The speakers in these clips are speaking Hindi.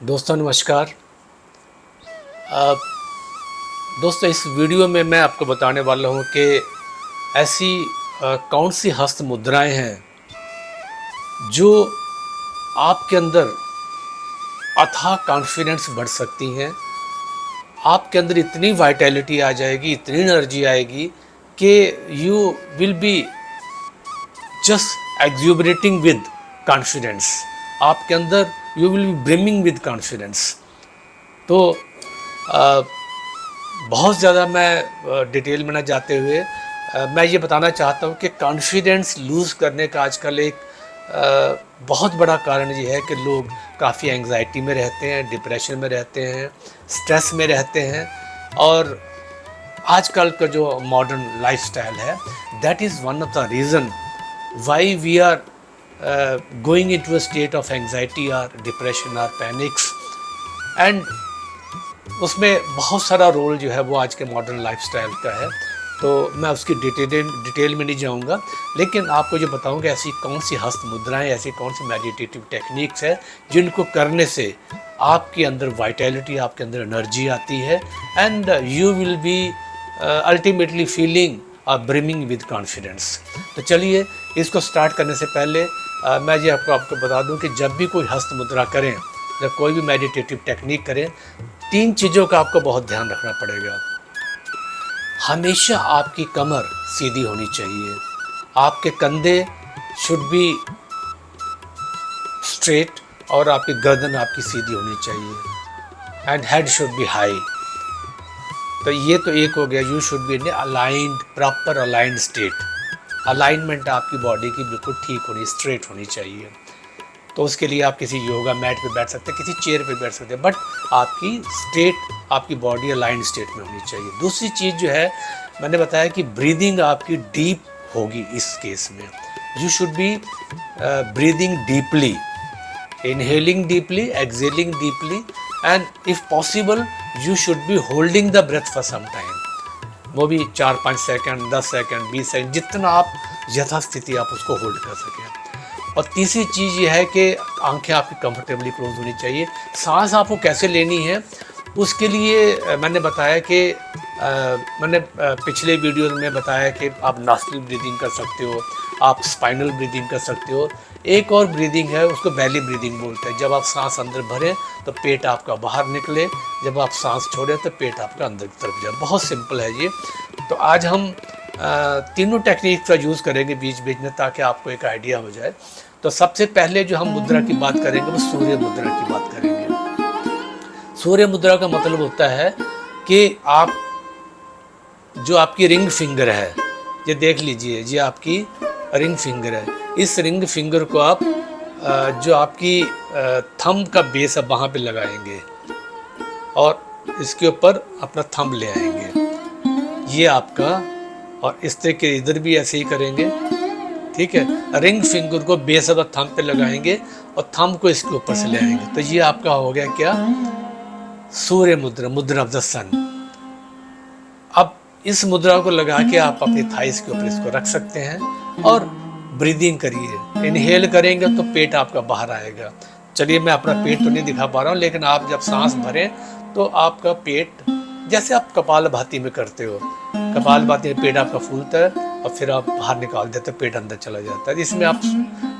दोस्तों नमस्कार। अ, दोस्तों इस वीडियो में मैं आपको बताने वाला हूँ कि ऐसी कौन सी हस्त मुद्राएं हैं जो आपके अंदर अथाह कॉन्फिडेंस बढ़ सकती हैं। आपके अंदर इतनी वाइटैलिटी आ जाएगी, इतनी एनर्जी आएगी कि you will be just exuberating with confidence. आपके अंदर you will be brimming with confidence. तो अ, बहुत ज़्यादा मैं डिटेल में ना जाते हुए मैं ये बताना चाहता हूँ कि कॉन्फिडेंस लूज़ करने का आजकल एक बहुत बड़ा कारण ये है कि लोग काफ़ी एंग्जाइटी में रहते हैं, डिप्रेशन में रहते हैं, स्ट्रेस में रहते हैं। और आजकल का जो मॉडर्न लाइफस्टाइल है, that is one of the reason why we are going into a state of anxiety और डिप्रेशन और पैनिक्स। एंड उसमें बहुत सारा रोल जो है वो आज के मॉडर्न लाइफस्टाइल का है। तो मैं उसकी डिटेल में नहीं जाऊंगा, लेकिन आपको ये बताऊंगा ऐसी कौन सी हस्त मुद्राएं, ऐसी कौन सी मेडिटेटिव टेक्निक्स है जिनको करने से आपके अंदर वाइटैलिटी, आपके अंदर एनर्जी आती है and you will be ultimately feeling brimming with confidence. तो चलिए इसको स्टार्ट करने से पहले मैं ये आपको बता दूं कि जब भी कोई हस्त मुद्रा करें, जब कोई भी मेडिटेटिव टेक्निक करें, तीन चीज़ों का आपको बहुत ध्यान रखना पड़ेगा। हमेशा आपकी कमर सीधी होनी चाहिए, आपके कंधे शुड बी स्ट्रेट और आपकी गर्दन आपकी सीधी होनी चाहिए and head should be high. तो ये तो एक हो गया, you should be in aligned, proper aligned state. Alignment आपकी बॉडी की बिल्कुल ठीक होनी, स्ट्रेट होनी चाहिए। तो उसके लिए आप किसी योगा मैट पे बैठ सकते हैं, किसी चेयर पे बैठ सकते हैं, बट आपकी स्टेट, आपकी बॉडी अलाइंड स्टेट में होनी चाहिए। दूसरी चीज़ जो है, मैंने बताया कि ब्रीदिंग आपकी डीप होगी। इस केस में you should be breathing deeply, inhaling deeply, exhaling deeply, and if possible you should be holding the breath for some time. वो भी 4-5 सेकेंड, 10 सेकेंड, 20 सेकेंड, जितना आप यथास्थिति आप उसको होल्ड कर सकें। और तीसरी चीज़ ये है कि आंखें आपकी कंफर्टेबली क्लोज होनी चाहिए। सांस आपको कैसे लेनी है उसके लिए मैंने बताया कि मैंने पिछले वीडियो में बताया कि आप नॉस्ट्रल ब्रीदिंग कर सकते हो, आप स्पाइनल ब्रीदिंग कर सकते हो। एक और ब्रीदिंग है, उसको बेली ब्रीदिंग बोलते हैं। जब आप सांस अंदर भरें तो पेट आपका बाहर निकले, जब आप सांस छोड़ें तो पेट आपका अंदर की तरफ जाए। बहुत सिंपल है ये। तो आज हम तीनों टेक्निक का यूज़ करेंगे बीच बीच में, ताकि आपको एक आइडिया हो जाए। तो सबसे पहले जो हम मुद्रा की बात करेंगे वो सूर्य मुद्रा की बात करेंगे। सूर्य मुद्रा का मतलब होता है कि आप जो आपकी रिंग फिंगर है, ये देख लीजिए, ये आपकी रिंग फिंगर है। इस रिंग फिंगर को आप जो आपकी थंब का बेस है वहाँ पे लगाएंगे और इसके ऊपर अपना थंब ले आएंगे, ये आपका। और इस तरह के इधर भी ऐसे ही करेंगे, ठीक है। रिंग फिंगर को बेस ऑफ थंब पे लगाएंगे और थंब को इसके ऊपर से ले आएंगे। तो ये आपका हो गया क्या, सूर्य मुद्रा, मुद्रा ऑफ द सन। अब इस मुद्रा को लगा के आप अपनी थाइस के ऊपर इसको रख सकते हैं और ब्रीदिंग करिए। इनहेल करेंगे तो पेट आपका बाहर आएगा। चलिए मैं अपना पेट तो नहीं दिखा पा रहा हूँ, लेकिन आप जब सांस भरें तो आपका पेट, जैसे आप कपालभाति में करते हो, कपालभाति में पेट आपका फूलता है और फिर आप बाहर निकाल देते हो, पेट अंदर चला जाता है। इसमें आप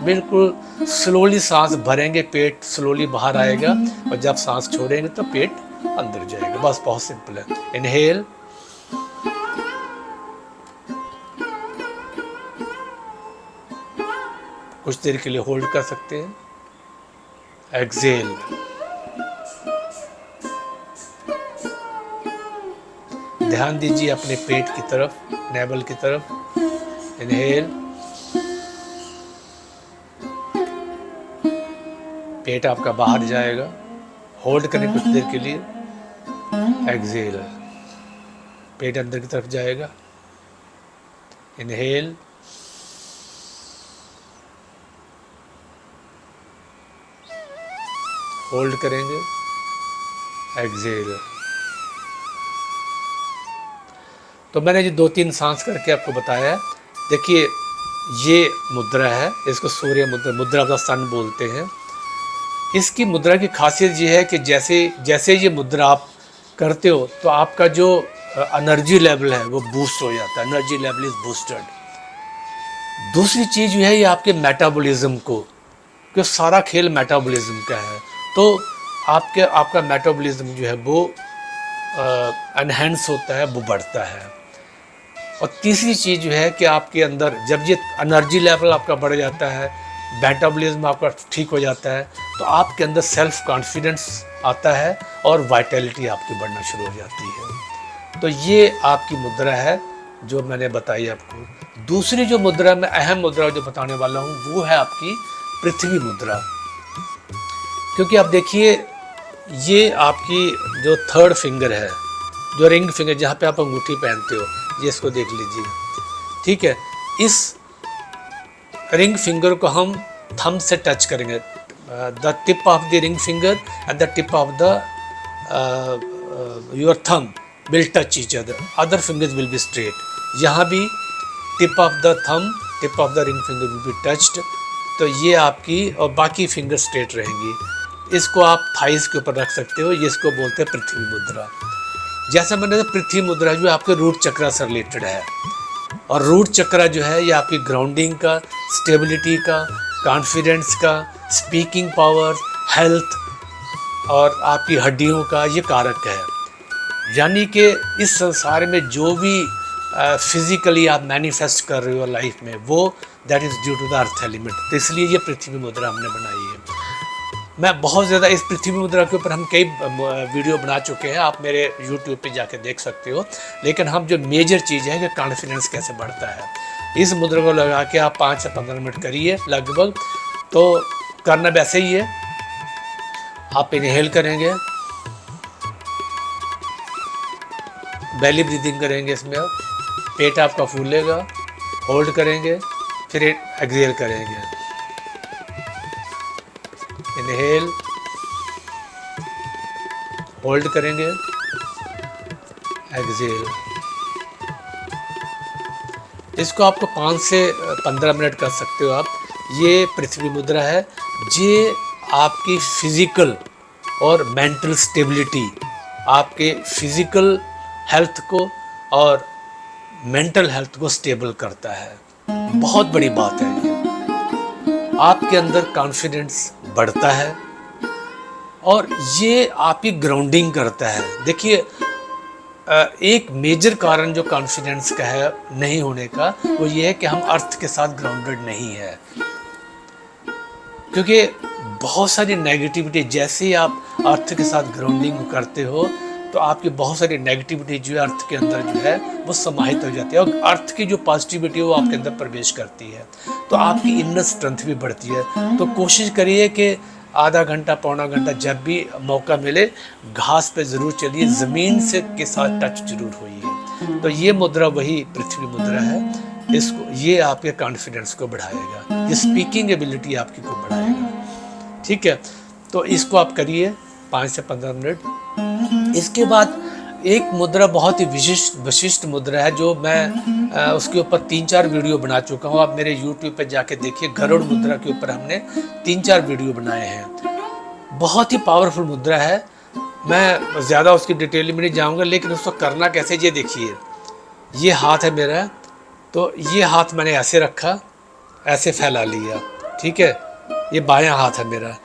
बिल्कुल स्लोली सांस भरेंगे, पेट स्लोली बाहर आएगा, और जब सांस छोड़ेंगे तो पेट अंदर जाएगा। बस बहुत सिंपल है। इनहेल, कुछ देर के लिए होल्ड कर सकते हैं, एक्सेल, ध्यान दीजिए अपने पेट की तरफ, नेवल की तरफ। इनहेल, पेट आपका बाहर जाएगा, होल्ड करें कुछ देर के लिए, एक्सेल, पेट अंदर की तरफ जाएगा। इनहेल, होल्ड करेंगे, एक्सेल। तो मैंने ये 2-3 सांस करके आपको बताया है। देखिए ये मुद्रा है, इसको सूर्य मुद्रा, मुद्रा ऑफ द सन बोलते हैं। इसकी मुद्रा की खासियत ये है कि जैसे जैसे ये मुद्रा आप करते हो तो आपका जो एनर्जी लेवल है वो बूस्ट हो जाता है, एनर्जी लेवल इज बूस्टेड। दूसरी चीज़ जो है ये आपके मेटाबॉलिज्म को, क्योंकि सारा खेल मेटाबॉलिज्म का है, तो आपका मेटाबॉलिज्म जो है वो एनहेंस होता है, वो बढ़ता है। और तीसरी चीज़ जो है कि आपके अंदर जब ये एनर्जी लेवल आपका बढ़ जाता है, मेटाबॉलिज्म आपका ठीक हो जाता है, तो आपके अंदर सेल्फ कॉन्फिडेंस आता है और वाइटैलिटी आपकी बढ़ना शुरू हो जाती है। तो ये आपकी मुद्रा है जो मैंने बताई आपको। दूसरी जो मुद्रा में अहम मुद्रा जो बताने वाला हूँ वो है आपकी पृथ्वी मुद्रा। क्योंकि आप देखिए ये आपकी जो थर्ड फिंगर है, जो रिंग फिंगर जहाँ पे आप अंगूठी पहनते हो, ये इसको देख लीजिए, ठीक है। इस रिंग फिंगर को हम थंब से टच करेंगे, the tip of the ring finger and the tip of the your thumb will touch each other, other fingers will be straight. यहाँ भी tip of the thumb, tip of the ring finger will be touched, तो ये आपकी, और बाकी फिंगर स्ट्रेट रहेंगी। इसको आप थाइस के ऊपर रख सकते हो, ये इसको बोलते हैं पृथ्वी मुद्रा। जैसा मैंने पृथ्वी मुद्रा जो आपके रूट चक्रा से रिलेटेड है, और रूट चक्रा जो है ये आपकी ग्राउंडिंग का, स्टेबिलिटी का, कॉन्फिडेंस का, स्पीकिंग पावर, हेल्थ और आपकी हड्डियों का ये कारक है। यानी कि इस संसार में जो भी फिजिकली आप मैनिफेस्ट कर रहे हो लाइफ में, वो that is due to the earth element. तो इसलिए ये पृथ्वी मुद्रा हमने बनाई है। मैं बहुत ज़्यादा इस पृथ्वी मुद्रा के ऊपर हम कई वीडियो बना चुके हैं, आप मेरे YouTube पे जाके देख सकते हो। लेकिन हम जो मेजर चीज़ है कि कॉन्फिडेंस कैसे बढ़ता है, इस मुद्रा को लगा के आप 5 से 15 मिनट करिए लगभग। तो करना वैसे ही है, आप इनहेल करेंगे, बेली ब्रीदिंग करेंगे, इसमें आप पेट आपका फूलेगा, होल्ड करेंगे, फिर एक्सहेल करेंगे। इनहेल, होल्ड करेंगे, एक्सहेल। इसको आपको 5 से 15 मिनट कर सकते हो आप। ये पृथ्वी मुद्रा है, ये आपकी फिजिकल और मेंटल स्टेबिलिटी, आपके फिजिकल हेल्थ को और मेंटल हेल्थ को स्टेबल करता है। बहुत बड़ी बात है ये। आपके अंदर कॉन्फिडेंस बढ़ता है और ये आपकी ग्राउंडिंग करता है। देखिए एक मेजर कारण जो कॉन्फिडेंस का है नहीं होने का, वो ये है कि हम अर्थ के साथ ग्राउंडेड नहीं है। क्योंकि बहुत सारी नेगेटिविटी, जैसे ही आप अर्थ के साथ ग्राउंडिंग करते हो तो आपकी बहुत सारी नेगेटिविटी जो है अर्थ के अंदर जो है वो समाहित हो जाती है, और अर्थ की जो पॉजिटिविटी है वो आपके अंदर प्रवेश करती है, तो आपकी इनर स्ट्रेंथ भी बढ़ती है। तो कोशिश करिए कि आधा घंटा पौना घंटा जब भी मौका मिले घास पे ज़रूर चलिए, ज़मीन से के साथ टच जरूर होइए। तो ये मुद्रा वही पृथ्वी मुद्रा है। इसको, ये आपके कॉन्फिडेंस को बढ़ाएगा, ये स्पीकिंग एबिलिटी आपकी को बढ़ाएगा, ठीक है। तो इसको आप करिए 5 से 15 मिनट। इसके बाद एक मुद्रा बहुत ही विशिष्ट मुद्रा है जो मैं उसके ऊपर 3-4 वीडियो बना चुका हूँ। आप मेरे YouTube पे जाके देखिए, गरुड़ मुद्रा के ऊपर हमने 3-4 वीडियो बनाए हैं। बहुत ही पावरफुल मुद्रा है, मैं ज़्यादा उसकी डिटेल में नहीं जाऊँगा, लेकिन उसको करना कैसे, ये देखिए। ये हाथ है मेरा, तो ये हाथ मैंने ऐसे रखा, ऐसे फैला लिया, ठीक है। ये बायां हाथ है मेरा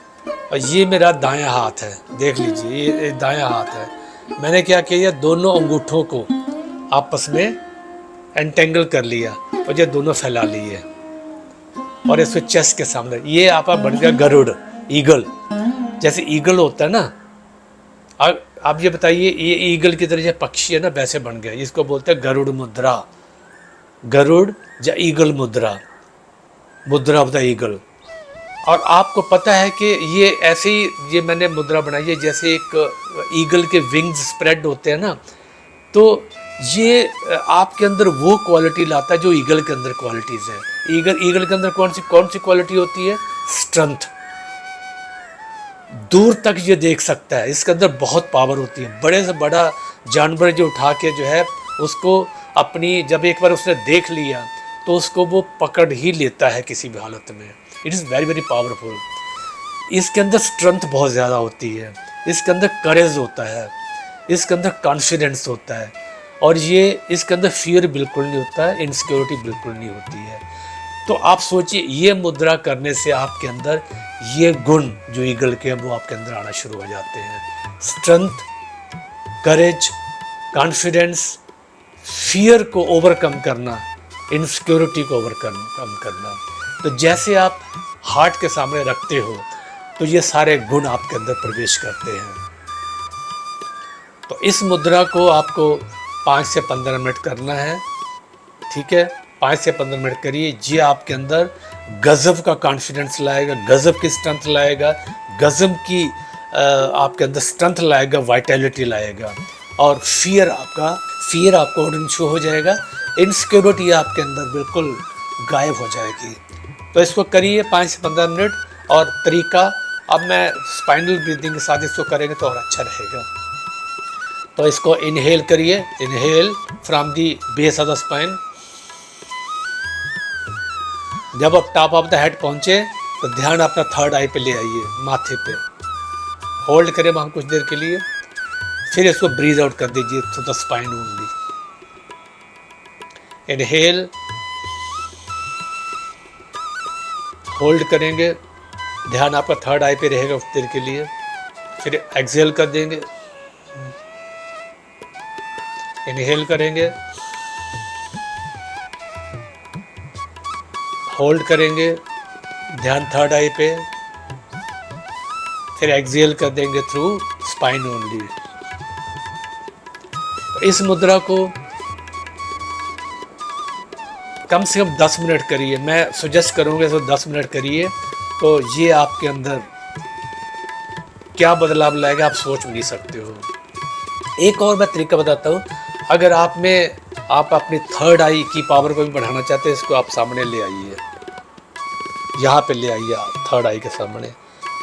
और ये मेरा दायां हाथ है, देख लीजिए ये दायां हाथ है। मैंने क्या किया, दोनों अंगूठों को आपस में एंटेंगल कर लिया और ये दोनों फैला लिए और इसको चेस्ट के सामने, ये आपका बन गया गरुड़, ईगल। जैसे ईगल होता है ना, आप ये बताइए, ये ईगल की तरह पक्षी है ना, वैसे बन गया। इसको बोलते हैं गरुड़ मुद्रा, गरुड़ या ईगल मुद्रा, मुद्रा ऑफ द ईगल। और आपको पता है कि ये ऐसे ही ये मैंने मुद्रा बनाई है जैसे एक ईगल के विंग्स स्प्रेड होते हैं ना, तो ये आपके अंदर वो क्वालिटी लाता है जो ईगल के अंदर क्वालिटीज़ है। ईगल के अंदर कौन सी क्वालिटी होती है, स्ट्रेंथ, दूर तक ये देख सकता है, इसके अंदर बहुत पावर होती है। बड़े से बड़ा जानवर जो उठा के जो है उसको अपनी, जब एक बार उसने देख लिया तो उसको वो पकड़ ही लेता है किसी भी हालत में। It is very very powerful. इसके अंदर स्ट्रेंथ बहुत ज़्यादा होती है, इसके अंदर करेज होता है, इसके अंदर कॉन्फिडेंस होता है, और ये इसके अंदर फियर बिल्कुल नहीं होता है, इनसिक्योरिटी बिल्कुल नहीं होती है। तो आप सोचिए, ये मुद्रा करने से आपके अंदर ये गुण जो ईगल के हैं वो आपके अंदर आना शुरू हो जाते हैं। स्ट्रेंथ, करेज, कॉन्फिडेंस, फियर को ओवरकम करना, इनसिक्योरिटी को ओवरकम करना। तो जैसे आप हार्ट के सामने रखते हो तो ये सारे गुण आपके अंदर प्रवेश करते हैं। तो इस मुद्रा को आपको 5 से 15 मिनट करना है, ठीक है। 5 से 15 मिनट करिए, ये आपके अंदर गजब का कॉन्फिडेंस लाएगा, गजब की स्ट्रेंथ लाएगा, गजब की आपके अंदर स्ट्रेंथ लाएगा, वाइटैलिटी लाएगा, और फियर आपको शो हो जाएगा, इनसिक्योरिटी आपके अंदर बिल्कुल गायब हो जाएगी। तो इसको करिए 5 से 15 मिनट। और तरीका, अब मैं स्पाइनल ब्रीदिंग के साथ इसको करेंगे तो और अच्छा रहेगा। तो इसको इनहेल करिए, inhale from the base of the spine. जब आप टॉप ऑफ द हेड पहुंचे तो ध्यान अपना थर्ड आई पे ले आइए, माथे पे होल्ड करें वहाँ कुछ देर के लिए, फिर इसको ब्रीज आउट कर दीजिए to the spine only. Inhale, hold करेंगे, ध्यान आपका थर्ड आई पे रहेगा कुछ देर के लिए, फिर एक्सहेल कर देंगे, इनहेल करेंगे, होल्ड करेंगे, ध्यान थर्ड आई पे, फिर एक्सहेल कर देंगे थ्रू स्पाइन ओनली। तो इस मुद्रा को कम से कम 10 मिनट करिए, मैं सजेस्ट करूँगा इसको 10 मिनट करिए। तो ये आपके अंदर क्या बदलाव लाएगा आप सोच भी नहीं सकते हो। एक और मैं तरीका बताता हूँ, अगर आप अपनी थर्ड आई की पावर को भी बढ़ाना चाहते हैं, इसको आप सामने ले आइए, यहाँ पे ले आइए थर्ड आई के सामने,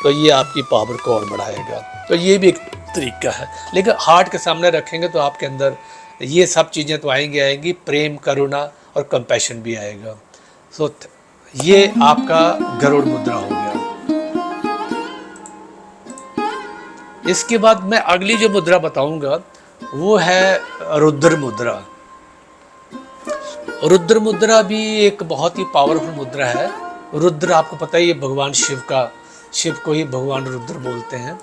तो ये आपकी पावर को और बढ़ाएगा। तो ये भी एक तरीका है, लेकिन हार्ट के सामने रखेंगे तो आपके अंदर ये सब चीज़ें तो आएंगी, प्रेम, करुणा और कंपैशन भी आएगा। सो ये आपका गरुड़ मुद्रा हो गया। इसके बाद मैं अगली जो मुद्रा बताऊंगा वो है रुद्र मुद्रा। रुद्र मुद्रा भी एक बहुत ही पावरफुल मुद्रा है। रुद्र आपको पता ही है भगवान शिव को ही भगवान रुद्र बोलते हैं।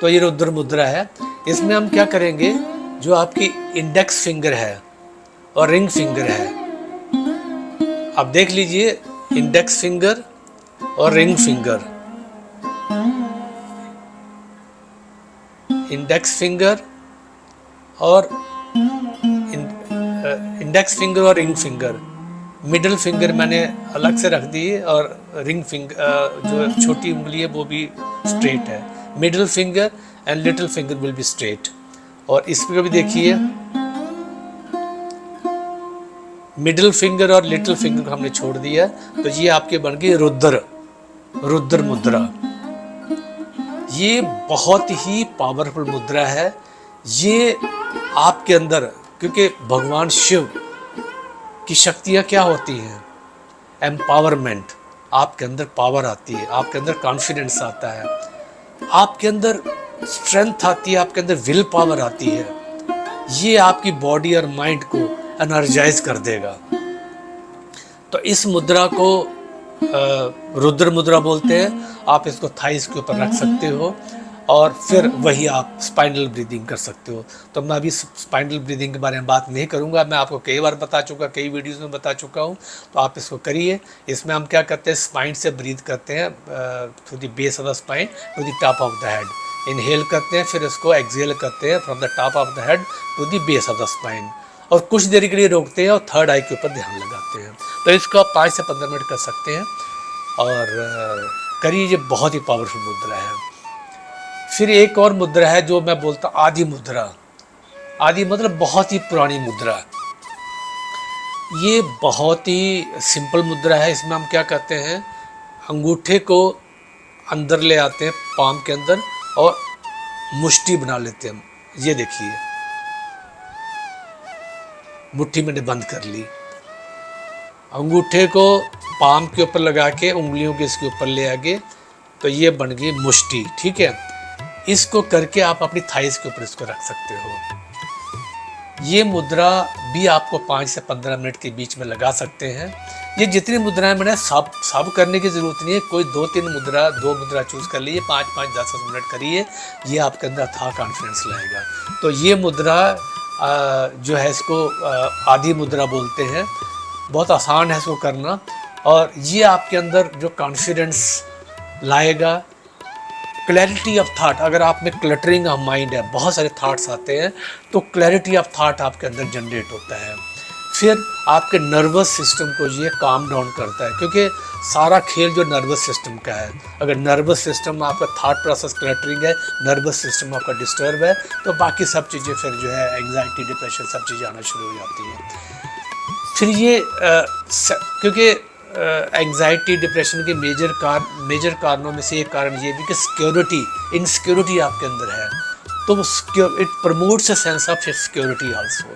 तो ये रुद्र मुद्रा है। इसमें हम क्या करेंगे, जो आपकी इंडेक्स फिंगर है और रिंग फिंगर है, आप देख लीजिए, इंडेक्स फिंगर और रिंग फिंगर, इंडेक्स फिंगर और इंडेक्स फिंगर और रिंग फिंगर, मिडिल फिंगर मैंने अलग से रख दी है, और रिंग फिंगर जो छोटी उंगली है वो भी स्ट्रेट है। Middle finger and little finger will be straight. और इस पर भी देखिए, मिडिल फिंगर और लिटिल फिंगर को हमने छोड़ दिया, तो ये आपके बन गई रुद्र मुद्रा। ये बहुत ही पावरफुल मुद्रा है। ये आपके अंदर, क्योंकि भगवान शिव की शक्तियाँ क्या होती हैं, एम्पावरमेंट, आपके अंदर पावर आती है, आपके अंदर कॉन्फिडेंस आता है, आपके अंदर स्ट्रेंथ आती है, आपके अंदर विल पावर आती है। ये आपकी बॉडी और माइंड को एनर्जाइज कर देगा। तो इस मुद्रा को रुद्र मुद्रा बोलते हैं। आप इसको थाइस के ऊपर रख सकते हो और फिर वही आप स्पाइनल ब्रीदिंग कर सकते हो। तो मैं अभी स्पाइनल ब्रीदिंग के बारे में बात नहीं करूंगा, मैं आपको कई बार बता चुका, कई वीडियोस में बता चुका हूं। तो आप इसको करिए। इसमें हम क्या करते हैं, स्पाइन से ब्रीथ करते हैं through the base of the spine to the top of the head. Inhale करते हैं, फिर इसको एक्सहेल करते हैं from the top of the head to the base of the spine, और कुछ देर के लिए रोकते हैं और थर्ड आई के ऊपर ध्यान लगाते हैं। तो इसको आप 5 से 15 मिनट कर सकते हैं और करिए। ये बहुत ही पावरफुल मुद्रा है। फिर एक और मुद्रा है जो मैं बोलता हूँ आदि मुद्रा। आदि मतलब बहुत ही पुरानी मुद्रा। ये बहुत ही सिंपल मुद्रा है। इसमें हम क्या करते हैं, अंगूठे को अंदर ले आते हैं पाम के अंदर और मुट्ठी बना लेते हैं। ये देखिए, मुट्ठी मैंने बंद कर ली। अंगूठे को पाम के ऊपर लगा के उंगलियों के इसके ऊपर ले आगे तो ये बन गई मुष्टि। ठीक है, इसको करके आप अपनी थाइस के ऊपर इसको रख सकते हो। ये मुद्रा भी आपको 5 से 15 मिनट के बीच में लगा सकते हैं। ये जितनी मुद्राएं मैंने सब करने की ज़रूरत नहीं है, कोई 2 मुद्रा चूज़ कर लीजिए, 5-5, 10-10 मिनट करिए, ये आपके अंदर था कॉन्फिडेंस लाएगा। तो ये मुद्रा जो है इसको आदि मुद्रा बोलते हैं, बहुत आसान है इसको करना, और ये आपके अंदर जो कॉन्फिडेंस लाएगा, क्लैरिटी ऑफ थाट। अगर आप में क्लटरिंग ऑफ माइंड है, बहुत सारे थाट्स आते हैं, तो क्लैरिटी ऑफ थाट आपके अंदर जनरेट होता है। फिर आपके नर्वस सिस्टम को ये काम डाउन करता है, क्योंकि सारा खेल जो नर्वस सिस्टम का है। अगर नर्वस सिस्टम आपका थाट प्रोसेस क्लटरिंग है, नर्वस सिस्टम आपका डिस्टर्ब है, तो बाकी सब चीज़ें फिर जो है एंग्जाइटी, डिप्रेशन, सब चीज़ें आना शुरू हो जाती हैं। फिर ये क्योंकि एंग्जाइटी, डिप्रेशन के मेजर कारणों में से एक कारण ये भी कि इनसिक्योरिटी आपके अंदर है, तो it promotes a sense of security also.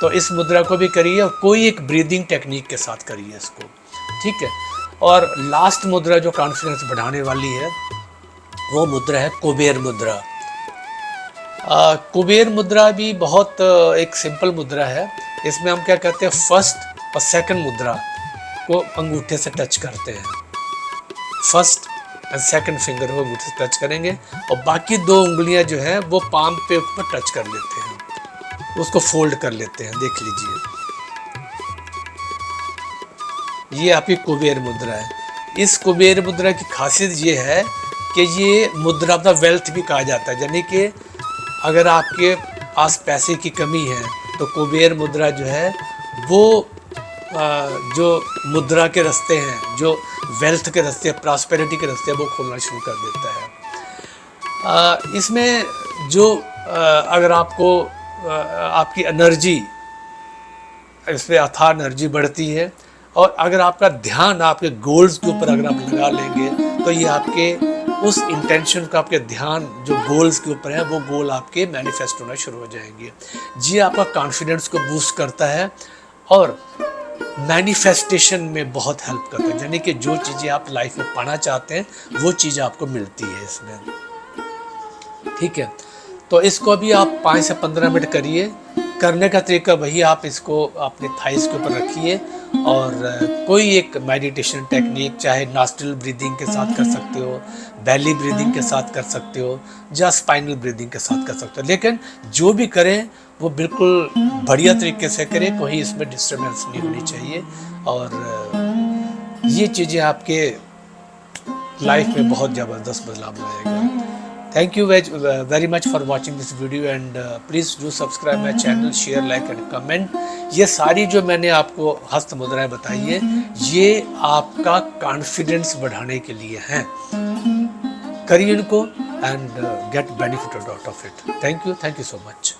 तो इस मुद्रा को भी करिए, और कोई एक ब्रीदिंग टेक्निक के साथ करिए इसको। ठीक है, और लास्ट मुद्रा जो कॉन्फिडेंस बढ़ाने वाली है वो मुद्रा है कुबेर मुद्रा। कुबेर मुद्रा भी बहुत एक सिंपल मुद्रा है। इसमें हम क्या करते हैं, फर्स्ट और सेकंड मुद्रा को अंगूठे से टच करते हैं। फर्स्ट एंड सेकंड फिंगर को अंगूठे से टच करेंगे, और बाकी 2 उंगलियां जो है वो पाम पे ऊपर टच कर लेते हैं, उसको फोल्ड कर लेते हैं। देख लीजिए, ये आपकी कुबेर मुद्रा है। इस कुबेर मुद्रा की खासियत ये है कि ये मुद्रा ऑफ द वेल्थ भी कहा जाता है, यानी कि अगर आपके पास पैसे की कमी है तो कुबेर मुद्रा जो है वो जो मुद्रा के रास्ते हैं, जो वेल्थ के रास्ते, प्रॉस्पेरिटी के रास्ते, वो खोलना शुरू कर देता है। इसमें जो अगर आपको आपकी एनर्जी, इसमें अथाह एनर्जी बढ़ती है, और अगर आपका ध्यान आपके गोल्स के ऊपर अगर आप लगा लेंगे, तो ये आपके उस इंटेंशन का, आपके ध्यान जो गोल्स के ऊपर है, वो गोल आपके मैनिफेस्ट होना शुरू हो जाएंगे। ये आपका कॉन्फिडेंस को बूस्ट करता है और मैनिफेस्टेशन में बहुत हेल्प करता है, यानी कि जो चीज़ें आप लाइफ में पाना चाहते हैं वो चीज़ें आपको मिलती है इसमें। ठीक है, तो इसको अभी आप 5 से 15 मिनट करिए। करने का तरीका वही, आप इसको अपने थाइस के ऊपर रखिए, और कोई एक मेडिटेशन टेक्निक, चाहे नॉस्ट्रल ब्रीदिंग के साथ कर सकते हो, बेली ब्रीदिंग के साथ कर सकते हो, या स्पाइनल ब्रीदिंग के साथ कर सकते हो, लेकिन जो भी करें वो बिल्कुल बढ़िया तरीके से करें, कोई इसमें डिस्टर्बेंस नहीं होनी चाहिए, और ये चीज़ें आपके लाइफ में बहुत ज़बरदस्त बदलाव लाएगा। Thank you very much for watching this video, and please do subscribe my channel, share, like and comment। ये सारी जो मैंने आपको हस्त मुद्राएं बताई है, ये आपका कॉन्फिडेंस बढ़ाने के लिए हैं। करिए इनको and get benefited out of it। Thank you so much।